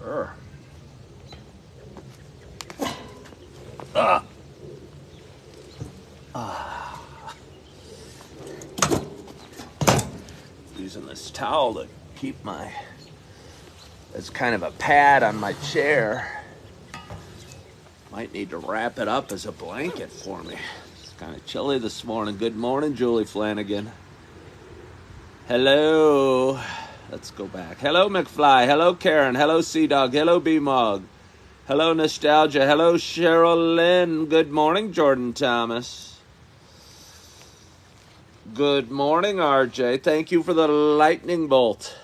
Urgh. Ah. Ah. Using this towel to keep my, it's kind of a pad on my chair. Might need to wrap it up as a blanket for me. It's kind of chilly this morning. Good morning, Julie Flanagan. Hello. Let's go back. Hello, McFly. Hello, Karen. Hello, Sea-Dog. Hello, B-Mog. Hello, Nostalgia. Hello, Cheryl Lynn. Good morning, Jordan Thomas. Good morning, RJ. Thank you for the lightning bolt,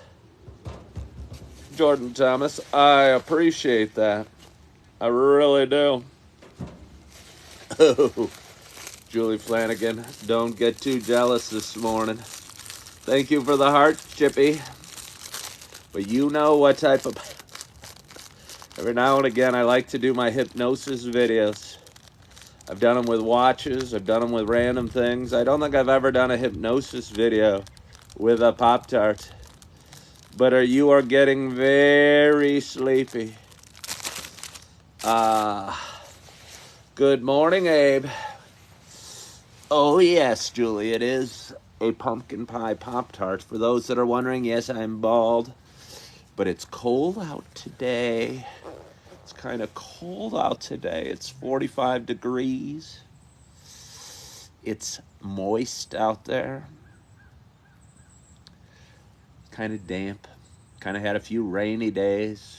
Jordan Thomas. I appreciate that. I really do. Oh, Julie Flanagan, don't get too jealous this morning. Thank you for the heart, Chippy. But you know what type of... Every now and again, I like to do my hypnosis videos. I've done them with watches. I've done them with random things. I don't think I've ever done a hypnosis video with a Pop-Tart. But you are getting very sleepy. Good morning, Abe. Oh, yes, Julie, it is a pumpkin pie Pop-Tart. For those that are wondering, yes, I'm bald. But it's cold out today. It's kind of cold out today. It's 45 degrees. It's moist out there. Kind of damp. Kind of had a few rainy days.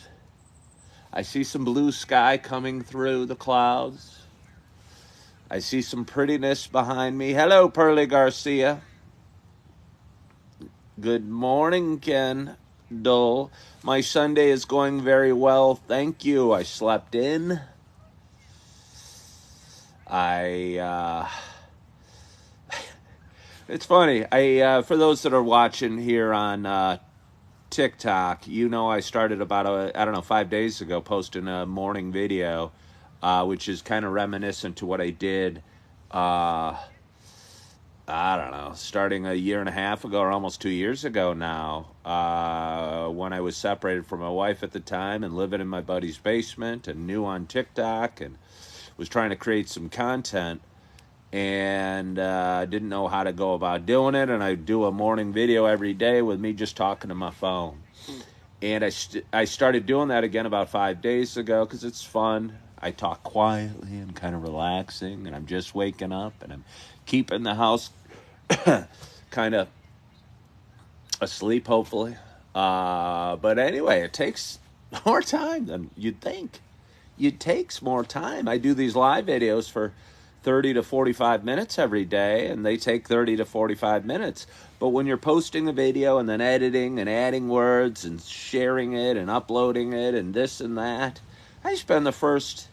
I see some blue sky coming through the clouds. I see some prettiness behind me. Hello, Pearly Garcia. Good morning, Ken Dole. My Sunday is going very well. Thank you. I slept in. It's funny. For those that are watching here on TikTok, you know I started about, 5 days ago posting a morning video, which is kind of reminiscent to what I did, starting a year and a half ago or almost 2 years ago now, when I was separated from my wife at the time and living in my buddy's basement and new on TikTok and was trying to create some content and didn't know how to go about doing it. And I do a morning video every day with me just talking to my phone. And I started doing that again about 5 days ago because it's fun. I talk quietly and kind of relaxing, and I'm just waking up, and I'm keeping the house kind of asleep, hopefully. But anyway, it takes more time than you'd think. It takes more time. I do these live videos for 30 to 45 minutes every day, and they take 30 to 45 minutes. But when you're posting a video and then editing and adding words and sharing it and uploading it and this and that, I spend the first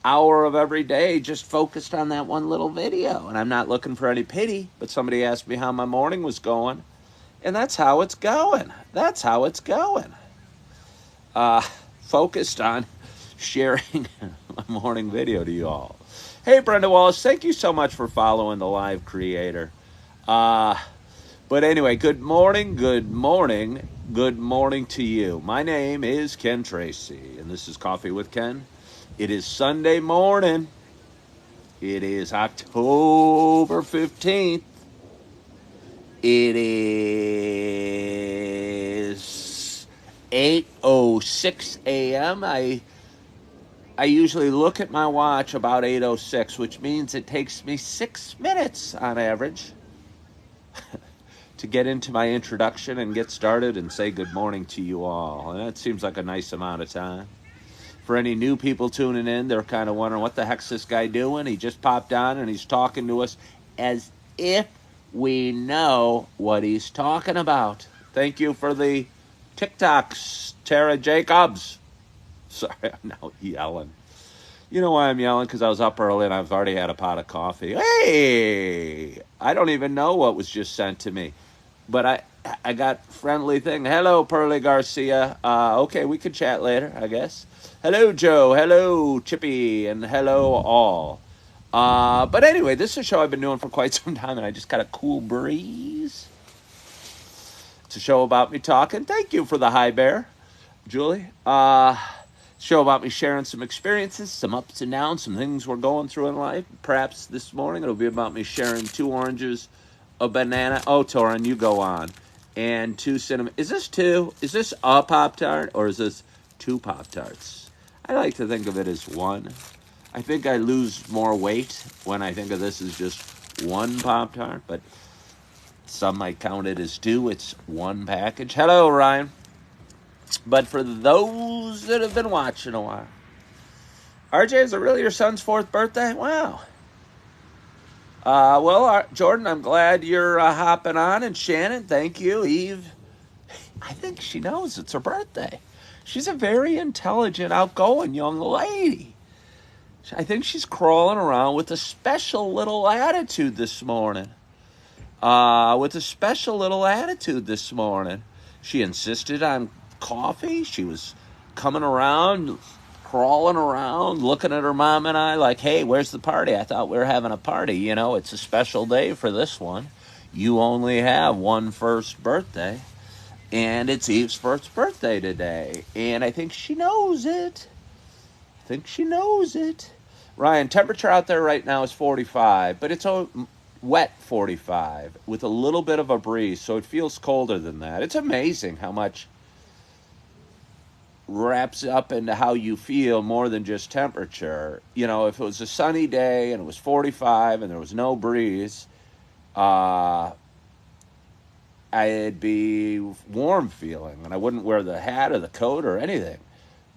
hour of every day just focused on that one little video. And I'm not looking for any pity, but somebody asked me how my morning was going, and that's how it's going. That's how it's going. Focused on sharing my morning video to you all. Hey, Brenda Wallace, thank you so much for following the live creator. But anyway, good morning to you. My name is Ken Tracy, and this is Coffee with Ken. It is Sunday morning. It is October 15th. It is 8:06 a.m. I usually look at my watch about 8:06, which means it takes me 6 minutes on average to get into my introduction and get started and say good morning to you all. And that seems like a nice amount of time. For any new people tuning in, they're kind of wondering, what the heck's this guy doing? He just popped on and he's talking to us as if we know what he's talking about. Thank you for the TikToks, Tara Jacobs. Sorry, I'm now yelling. You know why I'm yelling? Because I was up early and I've already had a pot of coffee. Hey! I don't even know what was just sent to me. But I got friendly thing. Hello, Pearly Garcia. Okay, we could chat later, I guess. Hello, Joe. Hello, Chippy. And hello, all. But anyway, this is a show I've been doing for quite some time, and I just got a cool breeze. It's a show about me talking. Thank you for the hi, Bear. Julie. Show about me sharing some experiences, some ups and downs, some things we're going through in life. Perhaps this morning it'll be about me sharing 2 oranges, a banana. Oh, Torin, you go on. And 2 cinnamon. Is this 2? Is this a Pop-Tart or is this 2 Pop-Tarts? I like to think of it as 1. I think I lose more weight when I think of this as just 1 Pop-Tart, but some might count it as 2. It's 1 package. Hello, Ryan. But for those that have been watching a while, RJ, is it really your son's 4th birthday? Wow. Jordan, I'm glad you're hopping on. And Shannon, thank you. Eve, I think she knows it's her birthday. She's a very intelligent, outgoing young lady. I think she's crawling around with a special little attitude this morning. She insisted on coffee. She was coming around, crawling around, looking at her mom and I like, hey, where's the party? I thought we were having a party. You know, it's a special day for this one. You only have one first birthday, and it's Eve's first birthday today. And I think she knows it. Ryan, temperature out there right now is 45, but it's a wet 45 with a little bit of a breeze, so it feels colder than that. It's amazing how much wraps up into how you feel more than just temperature. You know, if it was a sunny day and it was 45 and there was no breeze, I'd be warm feeling and I wouldn't wear the hat or the coat or anything.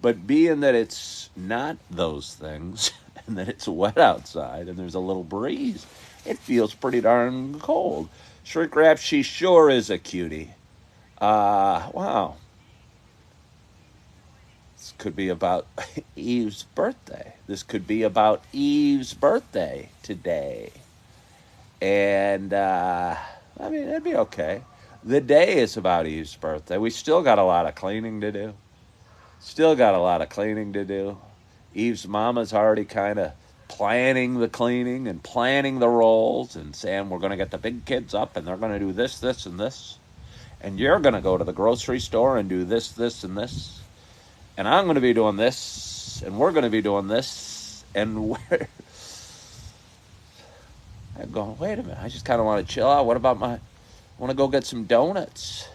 But being that it's not those things and that it's wet outside and there's a little breeze, it feels pretty darn cold. Shrink Wrap, she sure is a cutie. Wow. This could be about Eve's birthday. This could be about Eve's birthday today. And, I mean, it'd be okay. The day is about Eve's birthday. We still got a lot of cleaning to do. Eve's mama's already kind of planning the cleaning and planning the rolls and saying we're going to get the big kids up and they're going to do this, this, and this. And you're going to go to the grocery store and do this, this, and this. And I'm going to be doing this. And we're going to be doing this. And we're... I'm going, wait a minute. I just kind of want to chill out. What about I want to go get some donuts.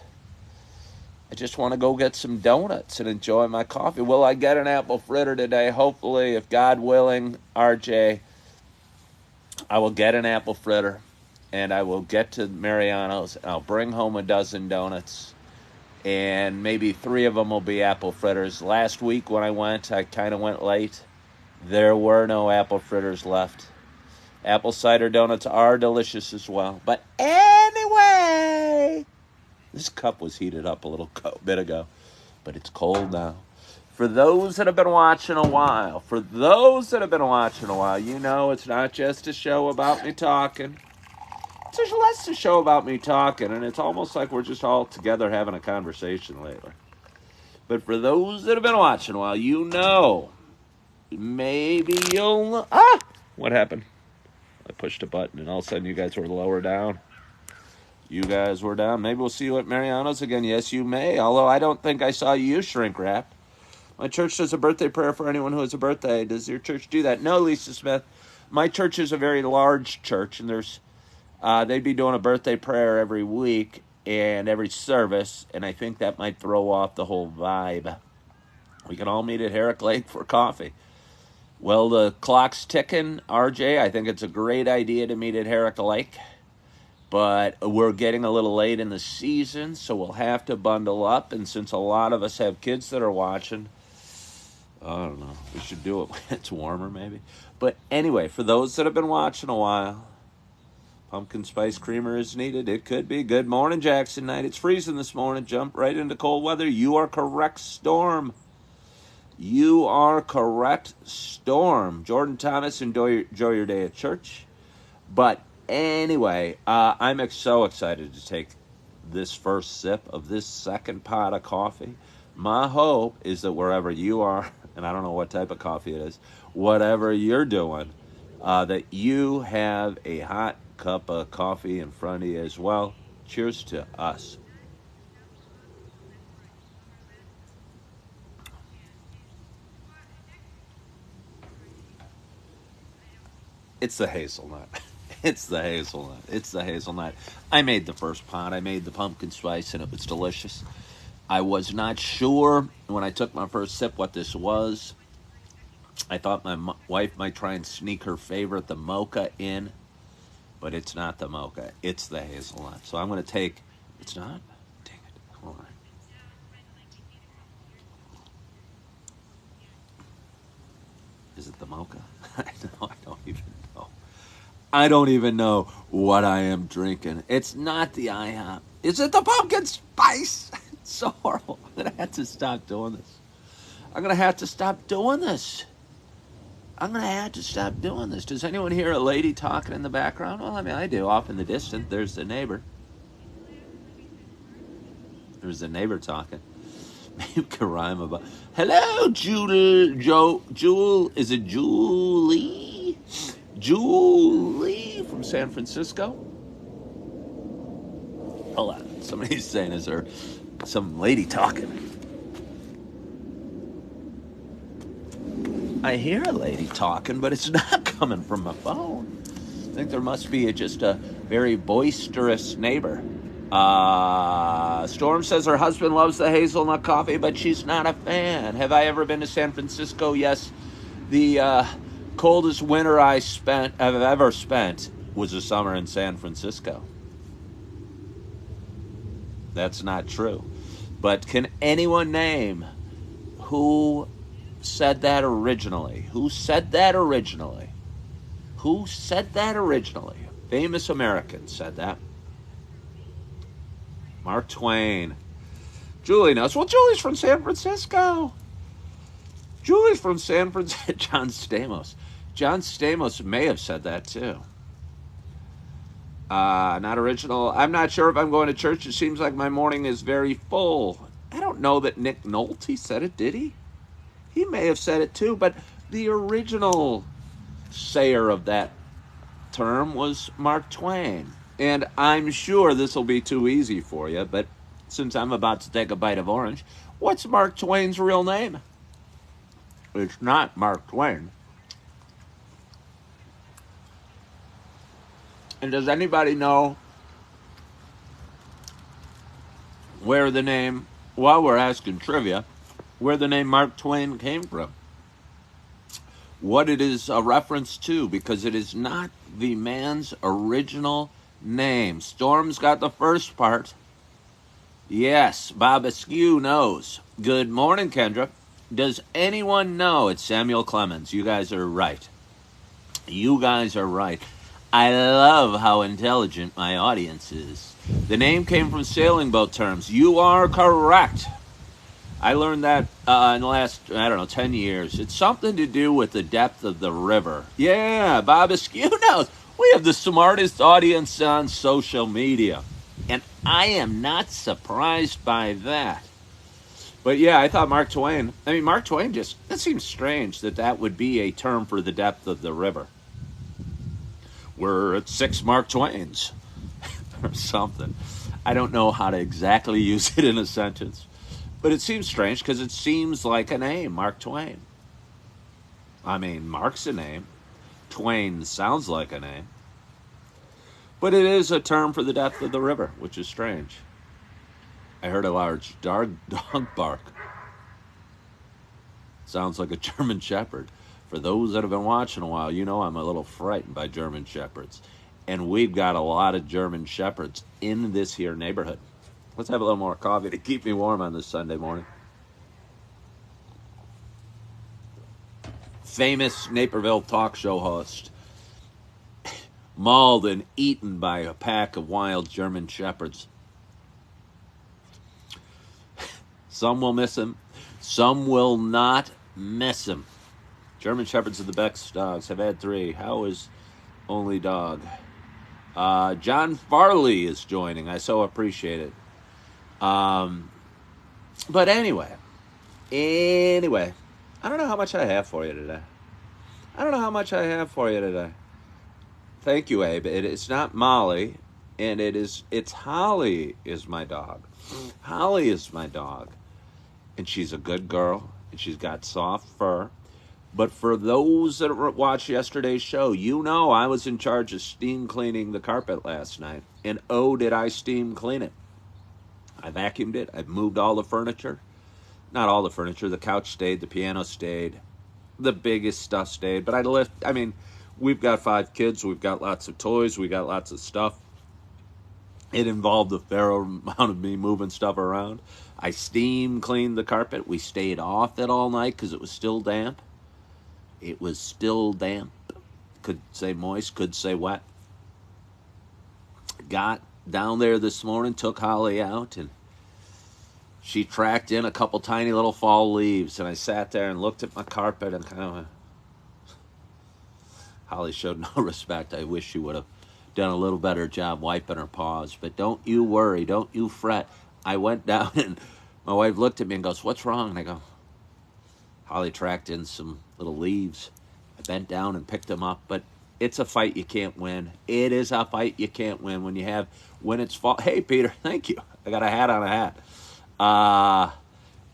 I just want to go get some donuts and enjoy my coffee. Will I get an apple fritter today? Hopefully, if God willing, RJ, I will get an apple fritter. And I will get to Mariano's. And I'll bring home a dozen donuts. And maybe 3 of them will be apple fritters. Last week when I went, I kind of went late. There were no apple fritters left. Apple cider donuts are delicious as well. But anyway, this cup was heated up a little bit ago, but it's cold now. For those that have been watching a while, you know it's not just a show about me talking. It's less a show about me talking, and it's almost like we're just all together having a conversation lately. But for those that have been watching a while, you know, maybe you'll... What happened? I pushed a button, and all of a sudden you guys were lower down. You guys were down. Maybe we'll see you at Mariano's again. Yes, you may, although I don't think I saw you shrink wrap. My church does a birthday prayer for anyone who has a birthday. Does your church do that? No, Lisa Smith. My church is a very large church, and there's... they'd be doing a birthday prayer every week and every service, and I think that might throw off the whole vibe. We can all meet at Herrick Lake for coffee. Well, the clock's ticking, RJ. I think it's a great idea to meet at Herrick Lake, but we're getting a little late in the season, so we'll have to bundle up, and since a lot of us have kids that are watching, I don't know, we should do it when it's warmer maybe. But anyway, for those that have been watching a while, pumpkin spice creamer is needed. It could be. Good morning, Jackson Knight. It's freezing this morning. Jump right into cold weather. You are correct, Storm. You are correct, Storm. Jordan Thomas, enjoy your day at church. But anyway, I'm so excited to take this first sip of this second pot of coffee. My hope is that wherever you are, and I don't know what type of coffee it is, whatever you're doing, that you have a hot cup of coffee in front of you as well. Cheers to us. It's the hazelnut. It's the hazelnut. It's the hazelnut. I made the first pot. I made the pumpkin spice, and it was delicious. I was not sure when I took my first sip what this was. I thought my wife might try and sneak her favorite, the mocha, in, but it's not the mocha. It's the hazelnut. So I'm going to take... It's not? Dang it. Hold on. Is it the mocha? I don't even know. I don't even know what I am drinking. It's not the IHOP. Is it the pumpkin spice? It's so horrible. I'm going to have to stop doing this. I'm going to have to stop doing this. Does anyone hear a lady talking in the background? Well, I mean, I do. Off in the distance, there's the neighbor. There's the neighbor talking. Maybe you can rhyme about... Hello, Jewel. Is it Julie? Julie from San Francisco? Hold on. Somebody's saying, is there some lady talking? I hear a lady talking, but it's not coming from my phone. I think there must be just a very boisterous neighbor. Storm says her husband loves the hazelnut coffee, but she's not a fan. Have I ever been to San Francisco? Yes. The coldest winter I've ever spent was a summer in San Francisco. That's not true. But can anyone name who said that originally? Who said that originally? Famous American said that. Mark Twain. Julie knows. Well, Julie's from San Francisco. John Stamos. John Stamos may have said that too. Not original. I'm not sure if I'm going to church. It seems like my morning is very full. I don't know that Nick Nolte said it, did he? He may have said it too, but the original sayer of that term was Mark Twain. And I'm sure this will be too easy for you, but since I'm about to take a bite of orange, what's Mark Twain's real name? It's not Mark Twain. And does anybody know where the name, while we're asking trivia, where the name Mark Twain came from? What it is a reference to, because it is not the man's original name. Storm's got the first part. Yes, Bob Askew knows. Good morning, Kendra. Does anyone know it's Samuel Clemens? You guys are right. I love how intelligent my audience is. The name came from sailing boat terms. You are correct. I learned that in the last, 10 years. It's something to do with the depth of the river. Yeah, Bob Askew knows. We have the smartest audience on social media. And I am not surprised by that. But yeah, I thought Mark Twain just, that seems strange that would be a term for the depth of the river. We're at 6 Mark Twains or something. I don't know how to exactly use it in a sentence. But it seems strange because it seems like a name, Mark Twain. I mean, Mark's a name. Twain sounds like a name. But it is a term for the depth of the river, which is strange. I heard a large dog bark. Sounds like a German Shepherd. For those that have been watching a while, you know I'm a little frightened by German Shepherds. And we've got a lot of German Shepherds in this here neighborhood. Let's have a little more coffee to keep me warm on this Sunday morning. Famous Naperville talk show host. Mauled and eaten by a pack of wild German Shepherds. Some will miss him. Some will not miss him. German Shepherds are the best dogs. Have had 3. How is only dog? John Farley is joining. I so appreciate it. But anyway, I don't know how much I have for you today. Thank you, Abe. It's not Molly, and it's Holly is my dog. Holly is my dog, and she's a good girl, and she's got soft fur. But for those that watched yesterday's show, you know I was in charge of steam cleaning the carpet last night. And oh, did I steam clean it. I vacuumed it. I moved all the furniture. Not all the furniture. The couch stayed. The piano stayed. The biggest stuff stayed. But I mean, we've got 5 kids. We've got lots of toys. We got lots of stuff. It involved a fair amount of me moving stuff around. I steam cleaned the carpet. We stayed off it all night because it was still damp. It was still damp. Could say moist, could say wet. Got down there this morning, took Holly out, and she tracked in a couple tiny little fall leaves. And I sat there and looked at my carpet and kind of went, Holly showed no respect. I wish she would have done a little better job wiping her paws. But don't you worry. Don't you fret. I went down and my wife looked at me and goes, what's wrong? And I go, Holly tracked in some little leaves. I bent down and picked them up. But it's a fight you can't win. It is a fight you can't win when it's fall. Hey, Peter, thank you. I got a hat on a hat.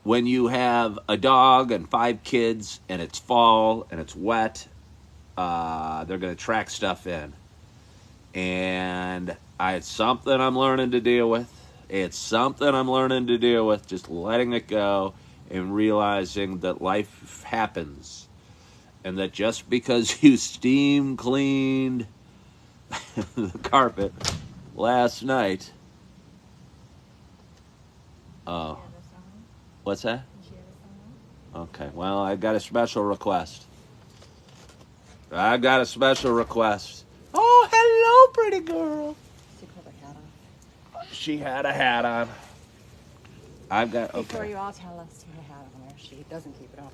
When you have a dog and 5 kids and it's fall and it's wet, they're going to track stuff in. And it's something I'm learning to deal with. It's something I'm learning to deal with, just letting it go and realizing that life happens. And that just because you steam cleaned the carpet last night. Oh. What's that? Okay, well, I got a special request. Oh, hello, pretty girl. She put her hat on. She had a hat on. I've got, okay. Before you all tell us to have a hat on her, she doesn't keep it on.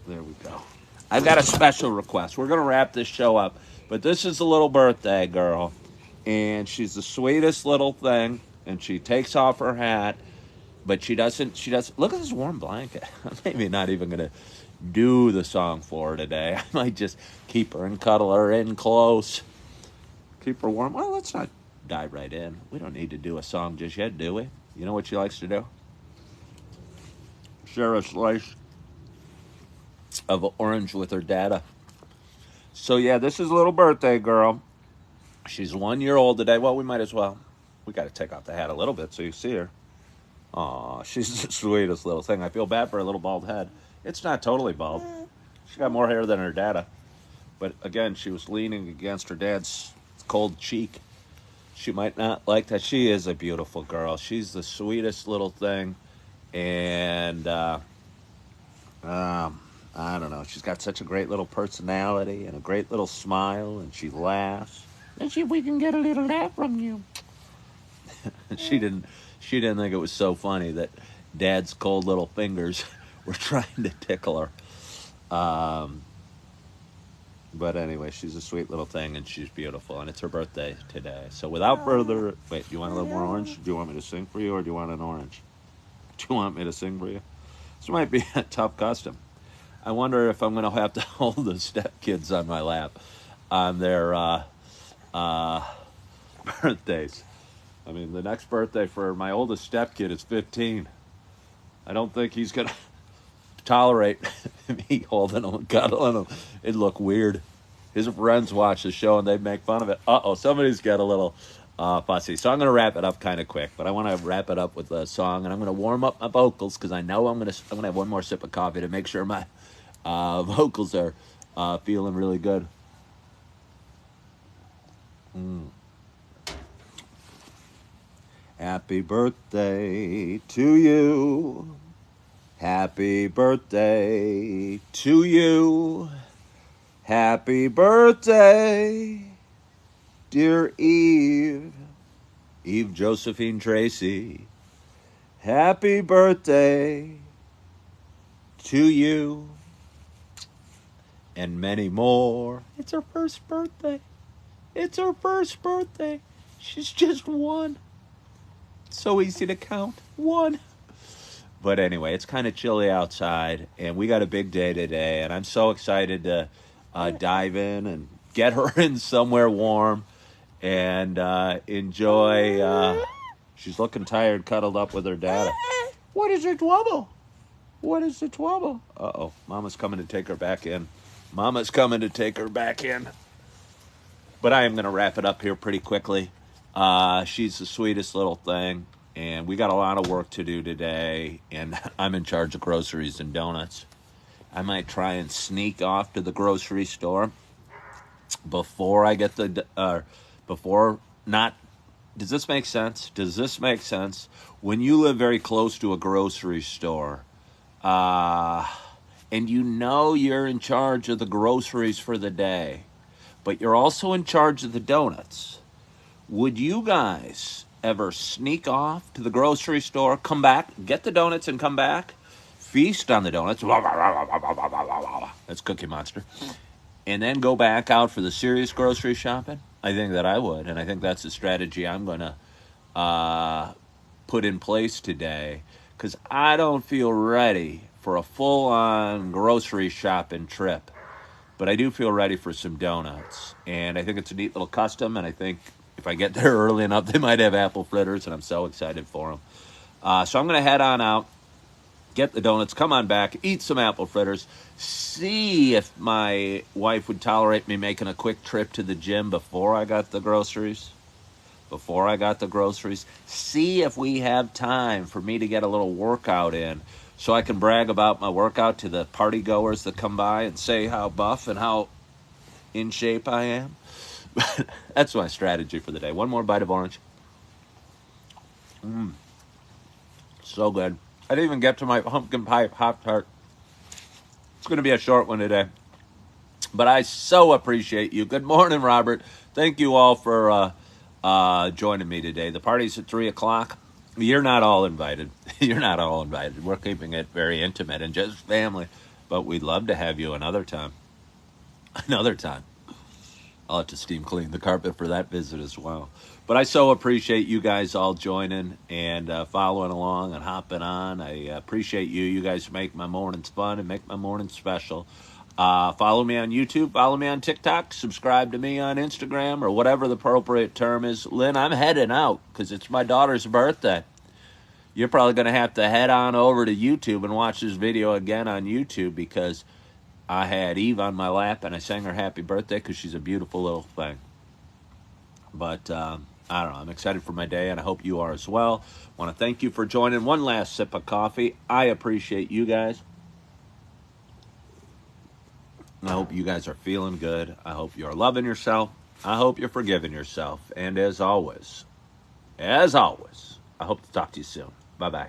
There we go. I've got a special request. We're going to wrap this show up. But this is a little birthday girl. And she's the sweetest little thing. And she takes off her hat. But she doesn't, look at this warm blanket. I'm maybe not even going to do the song for her today. I might just keep her and cuddle her in close. Keep her warm. Well, let's not dive right in. We don't need to do a song just yet, do we? You know what she likes to do? Share a slice of orange with her dada. So yeah, this is a little birthday girl. She's 1 year old today. Well, we might as well. We got to take off the hat a little bit so you see her. Aw, she's the sweetest little thing. I feel bad for her little bald head. It's not totally bald. She got more hair than her dada. But again, she was leaning against her dad's cold cheek. She might not like that. She is a beautiful girl. She's the sweetest little thing. And I don't know. She's got such a great little personality and a great little smile, and she laughs. Let's see if we can get a little laugh from you. She didn't think it was so funny that Dad's cold little fingers were trying to tickle her. But anyway, she's a sweet little thing, and she's beautiful, and it's her birthday today. So without further... Wait, do you want a little more orange? Do you want me to sing for you, or do you want an orange? Do you want me to sing for you? This might be a tough custom. I wonder if I'm going to have to hold the stepkids on my lap on their birthdays. I mean, the next birthday for my oldest stepkid is 15. I don't think he's going to tolerate me holding him and cuddling him. It'd look weird. His friends watch the show and they'd make fun of it. Somebody's got a little fussy. So I'm going to wrap it up kind of quick, but I want to wrap it up with a song, and I'm going to warm up my vocals because I know I'm going to have one more sip of coffee to make sure my vocals are feeling really good. Happy birthday to you. Happy birthday to you. Happy birthday, dear Eve. Eve Josephine Tracy. Happy birthday to you. And many more. It's her first birthday. It's her first birthday. She's just 1. So easy to count. 1. But anyway, it's kind of chilly outside, and we got a big day today, and I'm so excited to dive in and get her in somewhere warm and enjoy. She's looking tired, cuddled up with her dad. What is the trouble? What is the trouble? Uh-oh, Mama's coming to take her back in. Mama's coming to take her back in. But I am going to wrap it up here pretty quickly. She's the sweetest little thing, and we got a lot of work to do today, and I'm in charge of groceries and donuts. I might try and sneak off to the grocery store before I get before not. Does this make sense? Does this make sense? When you live very close to a grocery store, and you know you're in charge of the groceries for the day, but you're also in charge of the donuts, would you guys ever sneak off to the grocery store, come back, get the donuts and come back, feast on the donuts, that's Cookie Monster, and then go back out for the serious grocery shopping? I think that I would, and I think that's the strategy I'm going to put in place today, because I don't feel ready for a full-on grocery shopping trip, but I do feel ready for some donuts, and I think it's a neat little custom, and I think if I get there early enough, they might have apple fritters, and I'm so excited for them. So I'm going to head on out, get the donuts, come on back, eat some apple fritters, see if my wife would tolerate me making a quick trip to the gym before I got the groceries. See if we have time for me to get a little workout in so I can brag about my workout to the party goers that come by and say how buff and how in shape I am. That's my strategy for the day. One more bite of orange. So good. I didn't even get to my pumpkin pie Pop-Tart. It's going to be a short one today. But I so appreciate you. Good morning, Robert. Thank you all for joining me today. The party's at 3 o'clock. You're not all invited. You're not all invited. We're keeping it very intimate and just family. But we'd love to have you another time. Another time. I'll have to steam clean the carpet for that visit as well. But I so appreciate you guys all joining and following along and hopping on. I appreciate you. You guys make my mornings fun and make my mornings special. Follow me on YouTube. Follow me on TikTok. Subscribe to me on Instagram or whatever the appropriate term is. Lynn, I'm heading out because it's my daughter's birthday. You're probably going to have to head on over to YouTube and watch this video again on YouTube because I had Eve on my lap and I sang her happy birthday because she's a beautiful little thing. But I don't know. I'm excited for my day, and I hope you are as well. I want to thank you for joining. One last sip of coffee. I appreciate you guys. I hope you guys are feeling good. I hope you're loving yourself. I hope you're forgiving yourself. And as always, I hope to talk to you soon. Bye-bye.